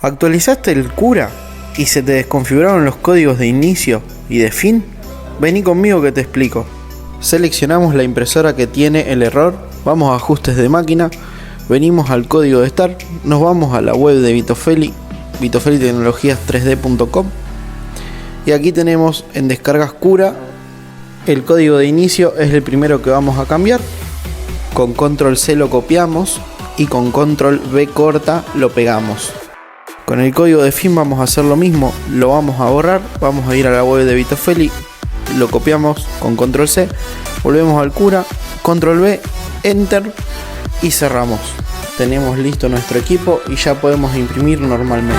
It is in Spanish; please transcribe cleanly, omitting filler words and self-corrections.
¿Actualizaste el Cura y se te desconfiguraron los códigos de inicio y de fin? Vení conmigo que te explico. Seleccionamos la impresora que tiene el error, vamos a ajustes de máquina, venimos al código de Start, nos vamos a la web de Vitofeli, vitofelitecnologias3d.com, y aquí tenemos en descargas Cura. El código de inicio es el primero que vamos a cambiar. Con control C lo copiamos y con control V corta lo pegamos. Con el código de fin vamos a hacer lo mismo, lo vamos a borrar, vamos a ir a la web de Vitofeli, lo copiamos con control C, volvemos al Cura, control V, enter y cerramos. Tenemos listo nuestro equipo y ya podemos imprimir normalmente.